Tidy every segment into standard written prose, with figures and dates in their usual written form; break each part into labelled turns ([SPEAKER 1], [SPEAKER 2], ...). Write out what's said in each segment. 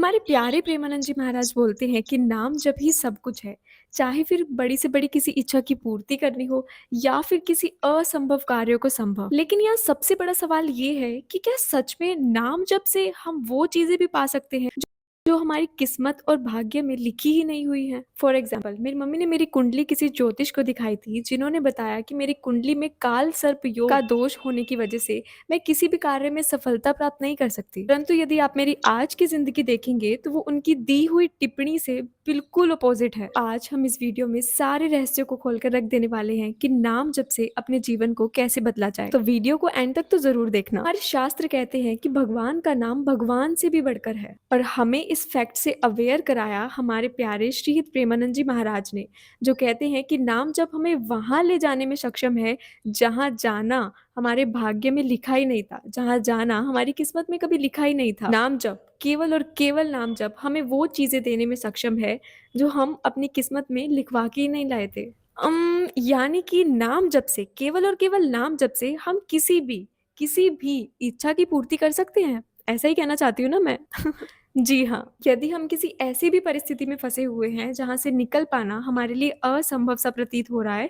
[SPEAKER 1] हमारे प्यारे प्रेमानंद जी महाराज बोलते हैं कि नाम जप ही सब कुछ है। चाहे फिर बड़ी से बड़ी किसी इच्छा की पूर्ति करनी हो या फिर किसी असंभव कार्यों को संभव। लेकिन यहाँ सबसे बड़ा सवाल ये है कि क्या सच में नाम जप से हम वो चीजें भी पा सकते हैं जो हमारी किस्मत और भाग्य में लिखी ही नहीं हुई है। फॉर एग्जाम्पल, मेरी मम्मी ने मेरी कुंडली किसी ज्योतिष को दिखाई थी, जिन्होंने बताया कि मेरी कुंडली में काल सर्प योग का दोष होने की वजह से मैं किसी भी कार्य में सफलता प्राप्त नहीं कर सकती। परंतु यदि आप मेरी आज की जिंदगी देखेंगे तो वो उनकी दी हुई टिप्पणी से बिल्कुल अपोजिट है। आज हम इस वीडियो में सारे रहस्यों को खोलकर रख देने वाले हैं कि नाम जप से अपने जीवन को कैसे बदला जाए। तो वीडियो को एंड तक तो जरूर देखना। हमारे शास्त्र कहते हैं कि भगवान का नाम भगवान से भी बढ़कर है, और हमें इस फैक्ट से अवेयर कराया हमारे प्यारे श्रीहित प्रेमानंद जी महाराज ने, जो कहते हैं कि नाम जप हमें वहां ले जाने में सक्षम है जहां जाना हमारे भाग्य में लिखा ही नहीं था, जहां जाना हमारी किस्मत में कभी लिखा ही नहीं था। नाम जप, केवल और केवल नाम जप हमें वो चीजें देने में सक्षम है जो हम अपनी किस्मत में लिखवा के ही नहीं लाए थे। यानी कि नाम जप से, केवल और केवल नाम जप से हम किसी भी इच्छा की पूर्ति कर सकते हैं। ऐसा ही कहना चाहती हूँ ना मैं। जी हाँ, यदि हम किसी ऐसी भी परिस्थिति में फंसे हुए हैं जहां से निकल पाना हमारे लिए असंभव सा प्रतीत हो रहा है,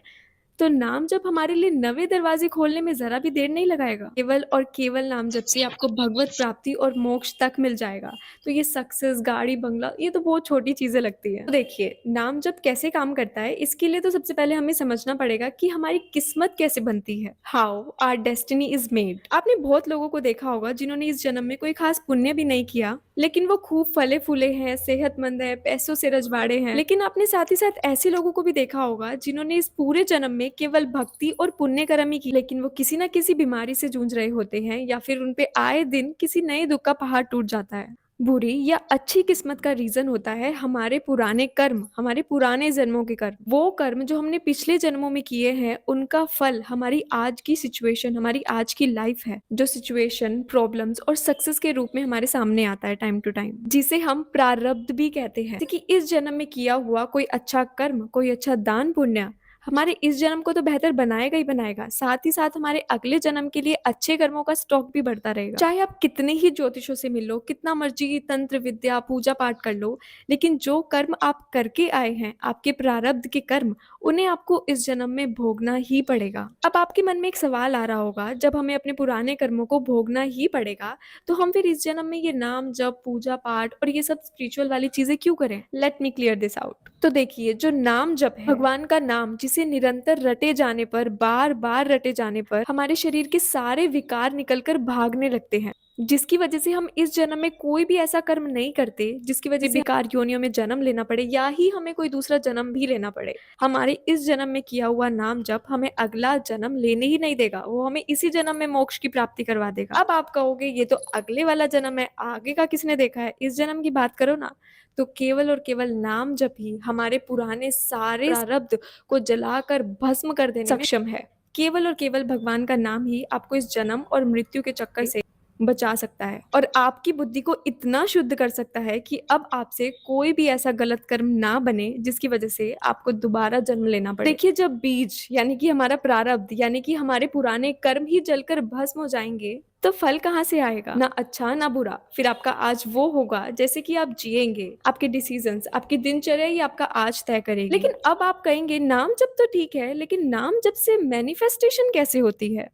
[SPEAKER 1] तो नाम जप हमारे लिए नवे दरवाजे खोलने में जरा भी देर नहीं लगाएगा। केवल और केवल नाम जप से आपको भगवत प्राप्ति और मोक्ष तक मिल जाएगा। तो ये सक्सेस, गाड़ी, बंगला, ये तो बहुत छोटी चीजें लगती है। तो देखिए, नाम जप कैसे काम करता है, इसके लिए तो सबसे पहले हमें समझना पड़ेगा कि हमारी किस्मत कैसे बनती है। How our destiny is made. आपने बहुत लोगों को देखा होगा जिन्होंने इस जन्म में कोई खास पुण्य भी नहीं किया, लेकिन वो खूब फले फूले हैं, सेहतमंद है, पैसों से रजवाड़े हैं। लेकिन आपने साथ ही साथ ऐसे लोगों को भी देखा होगा जिन्होंने इस पूरे जन्म में केवल भक्ति और पुण्य कर्म ही की, लेकिन वो किसी ना किसी बीमारी से जूझ रहे होते हैं या फिर उनपे आए दिन किसी नए दुख का पहाड़ टूट जाता है। बुरी या अच्छी किस्मत का रीजन होता है हमारे पुराने कर्म, हमारे पुराने जन्मों के कर्म। वो कर्म जो हमने पिछले जन्मों में किए हैं, उनका फल हमारी आज की सिचुएशन, हमारी आज की लाइफ है, जो सिचुएशन, प्रॉब्लम्स और सक्सेस के रूप में हमारे सामने आता है टाइम टू टाइम, जिसे हम प्रारब्ध भी कहते हैं। कि इस जन्म में किया हुआ कोई अच्छा कर्म, कोई अच्छा दान पुण्य हमारे इस जन्म को तो बेहतर बनाएगा ही बनाएगा, साथ ही साथ हमारे अगले जन्म के लिए अच्छे कर्मों का स्टॉक भी बढ़ता रहेगा। चाहे आप कितने ही ज्योतिषों से मिल लो, कितना मर्जी तंत्र विद्या पूजा पाठ कर लो, लेकिन जो कर्म आप करके आए हैं, आपके प्रारब्ध के कर्म, उन्हें आपको इस जन्म में भोगना ही पड़ेगा। अब आपके मन में एक सवाल आ रहा होगा, जब हमें अपने पुराने कर्मों को भोगना ही पड़ेगा, तो हम फिर इस जन्म में ये नाम जप, पूजा पाठ और ये सब स्पिरिचुअल वाली चीजें क्यों करें? Let me clear this out. तो देखिए, जो नाम जप है, भगवान का नाम, जिसे निरंतर रटे जाने पर, बार बार रटे जाने पर हमारे शरीर के सारे विकार निकलकर भागने लगते हैं, जिसकी वजह से हम इस जन्म में कोई भी ऐसा कर्म नहीं करते जिसकी वजह से विकार योनियों में जन्म लेना पड़े या ही हमें कोई दूसरा जन्म भी लेना पड़े। हमारे इस जन्म में किया हुआ नाम जप हमें अगला जन्म लेने ही नहीं देगा, वो हमें इसी जन्म में मोक्ष की प्राप्ति करवा देगा। अब आप कहोगे ये तो अगले वाला जन्म है, आगे का किसने देखा है, इस जन्म की बात करो ना। तो केवल और केवल नाम जप ही हमारे पुराने सारे प्रारब्ध को जलाकर भस्म कर देने में सक्षम है। केवल और केवल भगवान का नाम ही आपको इस जन्म और मृत्यु के चक्कर से बचा सकता है, और आपकी बुद्धि को इतना शुद्ध कर सकता है कि अब आपसे कोई भी ऐसा गलत कर्म ना बने जिसकी वजह से आपको दोबारा जन्म लेना पड़े। देखिए, जब बीज यानी कि हमारा प्रारब्ध, यानी कि हमारे पुराने कर्म ही जलकर भस्म हो जाएंगे, तो फल कहाँ से आएगा? ना अच्छा ना बुरा। फिर आपका आज वो होगा जैसे कि आप जिएंगे, आपके डिसीजंस, आपकी दिनचर्या ही आपका आज तय करेगी। लेकिन अब आप कहेंगे नाम जप तो ठीक है, लेकिन नाम जप से मैनिफेस्टेशन कैसे होती है?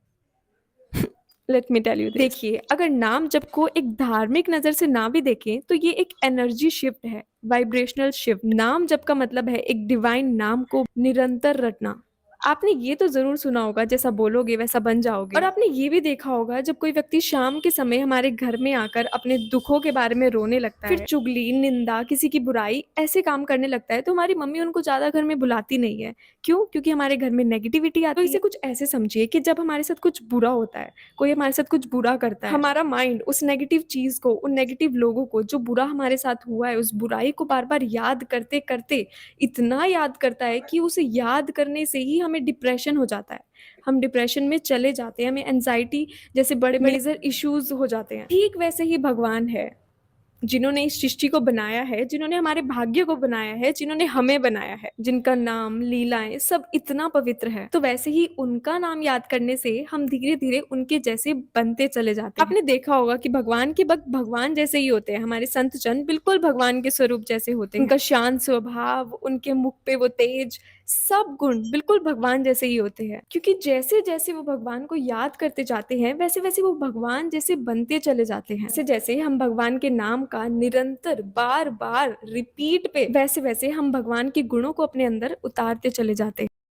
[SPEAKER 1] लेट मी टेल यू, देखिए, अगर नाम जप को एक धार्मिक नजर से ना भी देखें तो ये एक एनर्जी शिफ्ट है, वाइब्रेशनल शिफ्ट। नाम जप का मतलब है एक डिवाइन नाम को निरंतर रटना। आपने ये तो जरूर सुना होगा, जैसा बोलोगे वैसा बन जाओगे। और आपने ये भी देखा होगा, जब कोई व्यक्ति शाम के समय हमारे घर में आकर अपने दुखों के बारे में रोने लगता है, फिर चुगली, निंदा, किसी की बुराई, ऐसे काम करने लगता है, तो हमारी मम्मी उनको ज्यादा घर में बुलाती नहीं है। क्यों? क्योंकि हमारे घर में नेगेटिविटी आती है। तो इसे कुछ ऐसे समझिए कि जब हमारे साथ कुछ बुरा होता है, कोई हमारे साथ कुछ बुरा करता है, हमारा माइंड उस नेगेटिव चीज को, उन नेगेटिव लोगों को, जो बुरा हमारे साथ हुआ है, उस बुराई को बार बार याद करते करते इतना याद करता है कि उसे याद करने से ही हमें डिप्रेशन हो जाता है, हम डिप्रेशन में चले जाते हैं, हमें एंजाइटी जैसे बड़े बड़े मेजर इश्यूज हो जाते हैं। ठीक वैसे ही भगवान है। जिन्होंने इस सृष्टि को बनाया है, जिन्होंने हमारे भाग्य को बनाया है, जिन्होंने हमें बनाया है, जिनका नाम, लीलाएँ सब इतना पवित्र है। तो वैसे ही उनका नाम याद करने से हम धीरे-धीरे उनके जैसे बनते चले जाते हैं। आपने देखा होगा कि भगवान के भक्त भगवान जैसे ही होते हैं, हमारे संत जन बिल्कुल भगवान के स्वरूप जैसे होते हैं। उनका शांत स्वभाव, उनके मुख पे वो तेज, सब गुण बिल्कुल भगवान जैसे ही होते हैं। क्योंकि जैसे-जैसे वो भगवान को याद करते जाते हैं, वैसे-वैसे वो भगवान जैसे बनते चले जाते हैं। जैसे-जैसे हम भगवान के नाम का निरंतर बार-बार रिपीट पे वैसे-वैसे हम भगवान के गुणों को अपने अंदर उतारते चले जाते हैं।